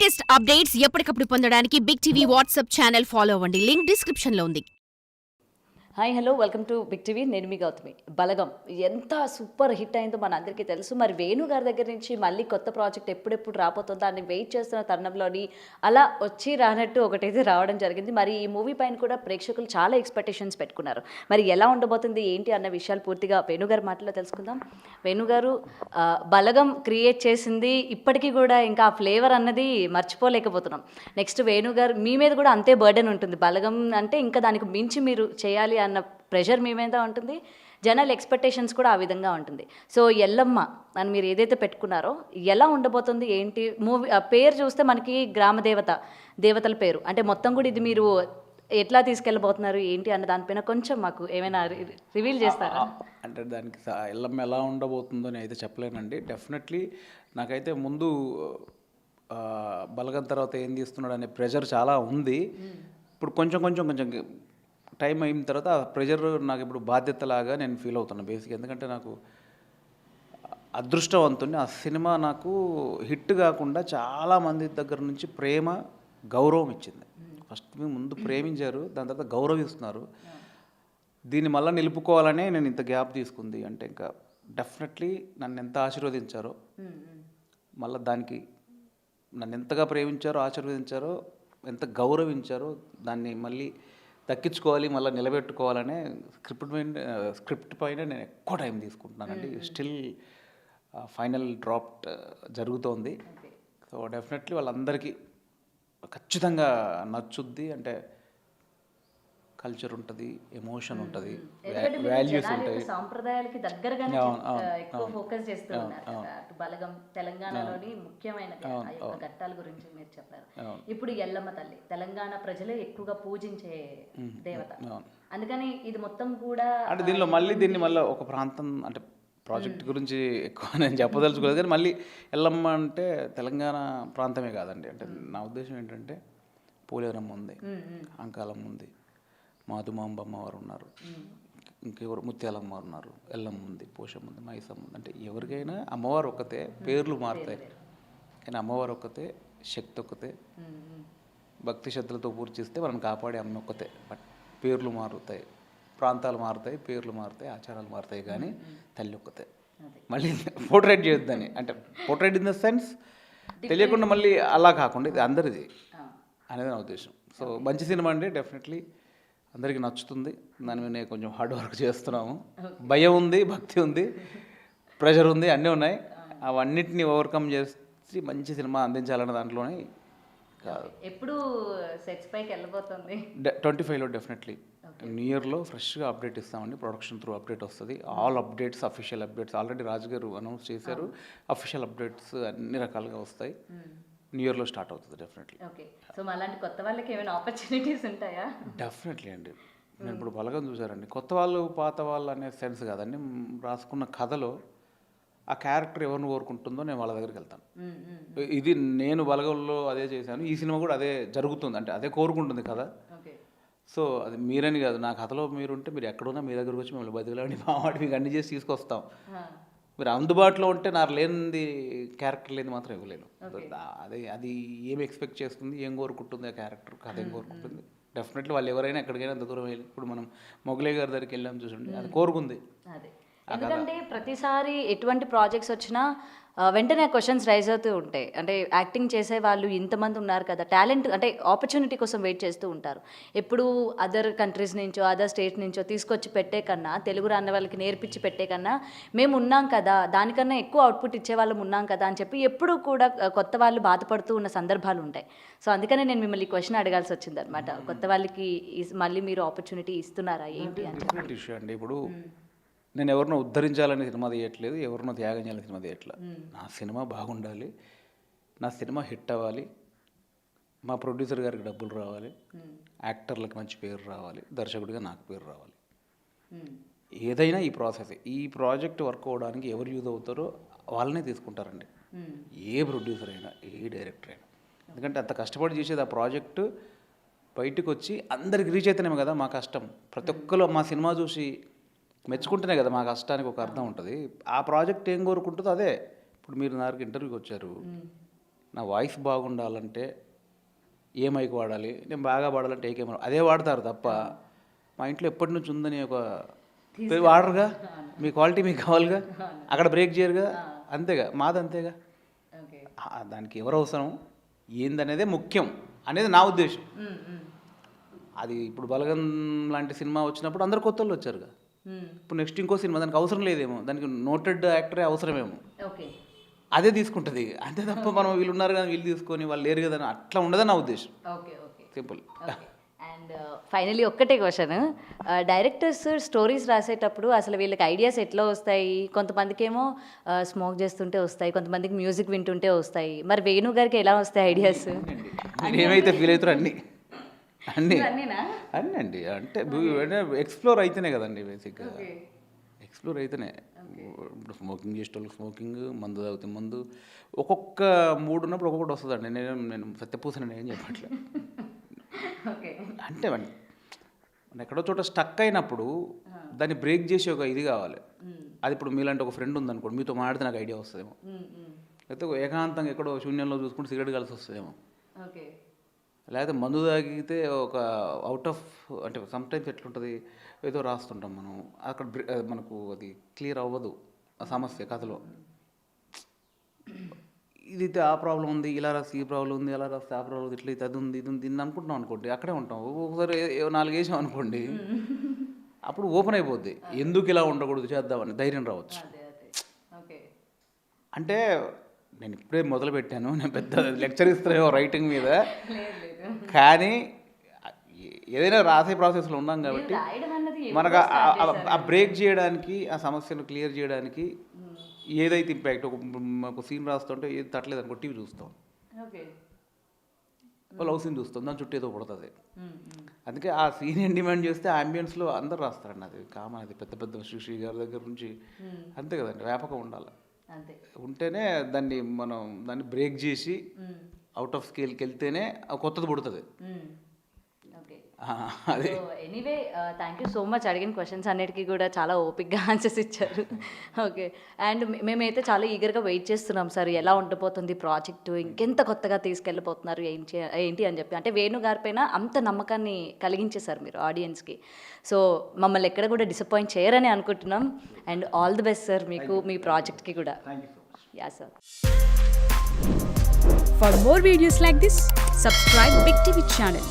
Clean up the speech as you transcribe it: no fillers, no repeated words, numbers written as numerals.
Latest updates ఎప్పటికప్పుడు పొందడానికి big TV WhatsApp channel follow అవ్వండి. లింక్ డిస్క్రిప్షన్ లో ఉంది. Hi hello welcome to big TV. నేను మీ గౌతమి. బలగం ఎంత సూపర్ హిట్ అయిందో మన అందరికీ తెలుసు. మరి వేణు గారి దగ్గర నుంచి మళ్ళీ కొత్త ప్రాజెక్ట్ ఎప్పుడెప్పుడు రాబోతుందో అని వెయిట్ చేస్తున్న తరుణంలోని అలా వచ్చి రానట్టు ఒకటైతే రావడం జరిగింది. మరి ఈ మూవీ పైన కూడా ప్రేక్షకులు చాలా ఎక్స్పెక్టేషన్స్ పెట్టుకున్నారు. మరి ఎలా ఉండబోతుంది ఏంటి అన్న విషయాలు పూర్తిగా వేణుగారి మాటలో తెలుసుకుందాం. వేణుగారు బలగం క్రియేట్ చేసింది ఇప్పటికీ కూడా ఇంకా ఆ ఫ్లేవర్ అన్నది మర్చిపోలేకపోతున్నాం. నెక్స్ట్ వేణుగారు మీ మీద కూడా అంతే బర్డెన్ ఉంటుంది. బలగం అంటే ఇంకా దానికి మించి మీరు చేయాలి అన్న ప్రెషర్ మీ మీద ఉంటుంది. జనాల ఎక్స్పెక్టేషన్స్ కూడా ఆ విధంగా ఉంటుంది. సో ఎల్లమ్మ అని మీరు ఏదైతే పెట్టుకున్నారో ఎలా ఉండబోతుంది ఏంటి మూవీ పేరు చూస్తే మనకి గ్రామ దేవతల పేరు అంటే మొత్తం కూడా ఇది మీరు ఎట్లా తీసుకెళ్ళబోతున్నారు ఏంటి అన్న దానిపైన కొంచెం మాకు ఏమైనా రివీల్ చేస్తారా? అంటే దానికి ఎల్లమ్మ ఎలా ఉండబోతుందో నేను అయితే చెప్పలేనండి. డెఫినెట్లీ నాకైతే ముందు బలగం తర్వాత ఏం తీస్తున్నాడు అనే ప్రెషర్ చాలా ఉంది. ఇప్పుడు కొంచెం టైం అయిన తర్వాత ఆ ప్రెషర్ నాకు ఇప్పుడు బాధ్యతలాగా నేను ఫీల్ అవుతున్నాను బేసిక్. ఎందుకంటే నాకు అదృష్టవంతుని ఆ సినిమా నాకు హిట్ కాకుండా చాలామంది దగ్గర నుంచి ప్రేమ గౌరవం ఇచ్చింది. ఫస్ట్ ముందు ప్రేమించారు, దాని తర్వాత గౌరవిస్తున్నారు. దీన్ని మళ్ళీ నిలుపుకోవాలనే నేను ఇంత గ్యాప్ తీసుకుంది. అంటే ఇంకా డెఫినెట్లీ నన్ను ఎంత ఆశీర్వదించారో మళ్ళీ దానికి నన్ను ఎంతగా ప్రేమించారో ఆశీర్వదించారో ఎంత గౌరవించారో దాన్ని మళ్ళీ దక్కించుకోవాలి మళ్ళీ నిలబెట్టుకోవాలనే స్క్రిప్ట్ పైన నేను ఎక్కువ టైం తీసుకుంటున్నానండి. స్టిల్ ఫైనల్ డ్రాఫ్ట్ జరుగుతోంది. సో డెఫినెట్లీ వాళ్ళందరికీ ఖచ్చితంగా నచ్చుద్ది. అంటే కల్చర్ ఉంటుంది, ఎమోషన్ ఉంటుంది, వాల్యూస్ ఉంటాయి. సాంప్రదాయాలకి దగ్గరగానే ఎక్కువ ఫోకస్ చేస్తూ ఉన్నారు. బలగం తెలంగాణలోని ముఖ్యమైన ఘట్టాల గురించి మీరు చెప్పారు. ఇప్పుడు ఎల్లమ్మ తల్లి తెలంగాణ ప్రజలే ఎక్కువగా పూజించే దేవత. అందుకని ఇది మొత్తం కూడా అంటే దీన్ని మళ్ళీ ఒక ప్రాంతం అంటే ప్రాజెక్ట్ గురించి ఎక్కువ నేను చెప్పదలుచుకోలేదు. కానీ మళ్ళీ ఎల్లమ్మ అంటే తెలంగాణ ప్రాంతమే కాదండి. అంటే నా ఉద్దేశం ఏంటంటే పోలేరమ్మ ఉంది, అంకాలమ్మ ఉంది, మాధుమాంబ అమ్మవారు ఉన్నారు, ఇంకెవరు ముత్యాలమ్మ ఉన్నారు, ఎల్లమ్మ ఉంది, పోషమ్మ ఉంది, మైసమ్మ ఉంది. అంటే ఎవరికైనా అమ్మవారు ఒక్కతే, పేర్లు మారుతాయి కానీ అమ్మవారు ఒక్కతే, శక్తి ఒక్కతే. భక్తి శ్రద్ధలతో పూర్తిస్తే మనం కాపాడే అమ్మ ఒక్కతే. బట్ పేర్లు మారుతాయి, ప్రాంతాలు మారుతాయి, పేర్లు మారుతాయి, ఆచారాలు మారుతాయి, కానీ తల్లి ఒక్కతే. మళ్ళీ పోర్ట్రేట్ చేయొద్దని అంటే పోర్ట్రేట్ ఇన్ ద సెన్స్ తెలియకుండా మళ్ళీ అలా కాకుండా ఇది అందరిది అనేది నా ఉద్దేశం. సో మంచి సినిమా అండి, డెఫినెట్లీ అందరికీ నచ్చుతుంది. దాని మీద కొంచెం హార్డ్ వర్క్ చేస్తున్నాము. భయం ఉంది, భక్తి ఉంది, ప్రెషర్ ఉంది, అన్నీ ఉన్నాయి. అవన్నిటిని ఓవర్కమ్ చేసి మంచి సినిమా అందించాలన్న దాంట్లోనే కాదు. ఎప్పుడు సెట్స్ పైకి వెళ్ళబోతుంది? 25లో డెఫినెట్లీ న్యూ ఇయర్లో ఫ్రెష్గా అప్డేట్ ఇస్తామండి. ప్రొడక్షన్ త్రూ అప్డేట్ వస్తుంది. All updates, official updates already Raju గారు అనౌన్స్ చేశారు. అఫీషియల్ అప్డేట్స్ అన్ని రకాలుగా వస్తాయి. న్యూ ఇయర్లో స్టార్ట్ అవుతుంది డెఫినెట్లీ. ఓకే. సో అలాంటి కొత్త వాళ్ళకి ఏమైనా ఆపర్చునిటీస్ ఉంటాయా? డెఫినెట్లీ అండి. నేను ఇప్పుడు బలగం చూసారండి, కొత్త వాళ్ళు పాత వాళ్ళు అనే సెన్స్ కాదండి. రాసుకున్న కథలో ఆ క్యారెక్టర్ ఎవరిని కోరుకుంటుందో నేను వాళ్ళ దగ్గరికి వెళ్తాను. ఇది నేను బలగంలో అదే చేశాను, ఈ సినిమా కూడా అదే జరుగుతుంది. అంటే అదే కోరుకుంటుంది కదా. సో అది మీరని కాదు, నా కథలో మీరుంటే మీరు ఎక్కడున్నా మీ దగ్గరకు వచ్చి మిమ్మల్ని బతిలాడి మావాడి మీకు అన్ని చేసి తీసుకొస్తాం. మీరు అందుబాటులో ఉంటే నాకు లేనిది క్యారెక్టర్ లేని మాత్రం ఇవ్వలేను. అది ఏం ఎక్స్పెక్ట్ చేస్తుంది, ఏం కోరుకుంటుంది ఆ క్యారెక్టర్, కథ ఏం కోరుకుంటుంది. డెఫినెట్లీ వాళ్ళు ఎవరైనా ఎక్కడికైనా అంత దూరం వెళ్ళి ఇప్పుడు మనం మొగలే గారి దగ్గరికి వెళ్ళాం చూడండి, అది కోరుకుంది. ఎందుకంటే ప్రతిసారి ఎటువంటి ప్రాజెక్ట్స్ వచ్చినా వెంటనే క్వశ్చన్స్ రైజ్ అవుతూ ఉంటాయి. అంటే యాక్టింగ్ చేసే వాళ్ళు ఇంతమంది ఉన్నారు కదా, టాలెంట్ అంటే ఆపర్చునిటీ కోసం వెయిట్ చేస్తూ ఉంటారు. ఎప్పుడు అదర్ కంట్రీస్ నుంచో అదర్ స్టేట్ నుంచో తీసుకొచ్చి పెట్టే కన్నా, తెలుగు రాని వాళ్ళకి నేర్పించి పెట్టే కన్నా మేము ఉన్నాం కదా, దానికన్నా ఎక్కువ అవుట్పుట్ ఇచ్చే వాళ్ళం ఉన్నాం కదా అని చెప్పి ఎప్పుడు కూడా కొత్త వాళ్ళు బాధపడుతూ ఉన్న సందర్భాలు ఉంటాయి. సో అందుకనే నేను మిమ్మల్ని క్వశ్చన్ అడగాల్సి వచ్చింది అనమాట. కొత్త వాళ్ళకి మళ్ళీ మీరు ఆపర్చునిటీ ఇస్తున్నారా ఏంటి అని చెప్పి. ఇప్పుడు నేను ఎవరినో ఉద్ధరించాలని సినిమా తీయట్లేదు, ఎవరినో త్యాగం చేయాలని సినిమా తీయట్లేదు. నా సినిమా బాగుండాలి, నా సినిమా హిట్ అవ్వాలి, మా ప్రొడ్యూసర్ గారికి డబ్బులు రావాలి, యాక్టర్లకు మంచి పేరు రావాలి, దర్శకుడిగా నాకు పేరు రావాలి. ఏదైనా ఈ ప్రాసెస్, ఈ ప్రాజెక్ట్ వర్క్ అవ్వడానికి ఎవరు యూజ్ అవుతారో వాళ్ళనే తీసుకుంటారండి. ఏ ప్రొడ్యూసర్ అయినా, ఏ డైరెక్టర్ అయినా. ఎందుకంటే అంత కష్టపడి చేసేది ఆ ప్రాజెక్టు బయటకు వచ్చి అందరికి రీచ్ అయితేనేమో కదా మా కష్టం. ప్రతి ఒక్కరు మా సినిమా చూసి మెచ్చుకుంటేనే కదా మా కష్టానికి ఒక అర్థం ఉంటుంది. ఆ ప్రాజెక్ట్ ఏం కోరుకుంటుందో అదే. ఇప్పుడు మీరు నాకు ఇంటర్వ్యూకి వచ్చారు, నా వాయిస్ బాగుండాలంటే ఏ మైక్ వాడాలి, నేను బాగా పాడాలంటే ఏ కెమెరా, అదే వాడతారు తప్ప మా ఇంట్లో ఎప్పటి నుంచి ఉందని ఒక వాడరుగా. మీ క్వాలిటీ మీకు కావాలిగా, అక్కడ బ్రేక్ చేయరుగా, అంతేగా, మాది అంతేగా. దానికి ఎవరు అవసరం ఏందనేదే ముఖ్యం అనేది నా ఉద్దేశం. అది ఇప్పుడు బలగం లాంటి సినిమా వచ్చినప్పుడు అందరు కొత్త వాళ్ళు వచ్చారుగా. ఇప్పుడు నెక్స్ట్ ఇంకో సినిమా దానికి అవసరం లేదేమో, దానికి నోటెడ్ యాక్టరే అవసరమేమో, అదే తీసుకుంటుంది అంతే తప్ప మనం వీళ్ళు ఉన్నారు కదా వీళ్ళు తీసుకొని వాళ్ళు లేరు కదా అని అట్లా ఉండదని నా ఉద్దేశం. సింపుల్. అండ్ ఫైనలీ ఒక్కటే క్వశ్చన్, డైరెక్టర్స్ స్టోరీస్ రాసేటప్పుడు అసలు వీళ్ళకి ఐడియాస్ ఎట్లా వస్తాయి? కొంతమందికి ఏమో స్మోక్ చేస్తుంటే వస్తాయి, కొంతమందికి మ్యూజిక్ వింటుంటే వస్తాయి. మరి వేణు గారికి ఎలా వస్తాయి ఐడియాస్? మీరు ఏమైతే ఫీల్ అవుతారో అన్నీ అన్నీ అండి. అంటే ఎక్స్ప్లోర్ అయితేనే కదండి బేసిక్గా, ఎక్స్ప్లోర్ అయితేనే. ఇప్పుడు స్మోకింగ్ చేసేటోళ్ళకి స్మోకింగ్, మందు తాగితే మందు, ఒక్కొక్క మూడు ఉన్నప్పుడు ఒక్కొక్కటి వస్తుందండి. నేను సత్యపూసని ఏం చెప్పట్లే. అంటే మన ఎక్కడో చోట స్టక్ అయినప్పుడు దాన్ని బ్రేక్ చేసే ఒక ఇది కావాలి. అది ఇప్పుడు మీలాంటి ఒక ఫ్రెండ్ ఉందనుకోండి, మీతో మాట్లాడితే నాకు ఐడియా వస్తుందేమో, లేకపోతే ఏకాంతంగా ఎక్కడో శూన్యంలో చూసుకుంటే సిగరెట్ కలిసి వస్తుందేమో, లేకపోతే మందు తాగితే ఒక అవుట్ ఆఫ్ అంటే సమ్టైమ్స్ ఎట్లుంటుంది, ఏదో రాస్తుంటాం మనం, అక్కడ మనకు అది క్లియర్ అవ్వదు ఆ సమస్య కథలో. ఇది ఆ ప్రాబ్లం ఉంది, ఇలా రాస్తే ఈ ప్రాబ్లం ఉంది, ఎలా రాస్తే ఆ ప్రాబ్లం, ఇట్లా అయితే అది ఉంది, ఇది ఉంది, ఇది అనుకుంటున్నాం అనుకోండి, అక్కడే ఉంటాం. ఒకసారి 4 వేసాం అనుకోండి, అప్పుడు ఓపెన్ అయిపోద్ది. ఎందుకు ఇలా ఉండకూడదు, చేద్దామని ధైర్యం రావచ్చు. అంటే నేను ఇప్పుడే మొదలు పెట్టాను, నేను పెద్ద లెక్చర్ ఇస్తానేమో రైటింగ్ మీద, కానీ ఏదైనా రాసే ప్రాసెస్లో ఉన్నాం కాబట్టి మనకు ఆ బ్రేక్ చేయడానికి, ఆ సమస్యను క్లియర్ చేయడానికి ఏదైతే ఇంపాక్ట్, ఒక సీన్ రాస్తుంటే ఏది తట్టలేదు అనుకో, టీవీ చూస్తాం, లవ్ సీన్ చూస్తాం, దాని చుట్టూ ఏదో పడుతుంది. అందుకే ఆ సీన్ ఏం డిమాండ్ చేస్తే ఆ అంబియన్స్లో అందరు రాస్తారండి. అది కామన్, అది పెద్ద పెద్ద శ్రీ గారి దగ్గర నుంచి అంతే కదండి. వ్యాపకం ఉండాలి, ఉంటేనే దాన్ని బ్రేక్ చేసి అవుట్ ఆఫ్ స్కేల్కి వెళ్తేనే కొత్తది పుడుతుంది. అదే. Anyway thank you so much. అడిగిన క్వశ్చన్స్ అన్నిటికీ కూడా చాలా ఓపిక్గా ఆన్సర్స్ ఇచ్చారు. ఓకే, అండ్ మేమైతే చాలా ఈగర్గా వెయిట్ చేస్తున్నాం సార్, ఎలా ఉండబోతుంది ప్రాజెక్టు, ఇంకెంత కొత్తగా తీసుకెళ్ళిపోతున్నారు ఏంటి అని చెప్పి. అంటే వేణు గారి పైన అంత నమ్మకాన్ని కలిగించేశారు మీరు ఆడియన్స్కి. సో మమ్మల్ని ఎక్కడ కూడా డిసప్పాయింట్ చేయరని అనుకుంటున్నాం. And all the best sir మీకు, మీ ప్రాజెక్ట్కి కూడా. Yeah sir. For more videos like this, subscribe Big TV channel.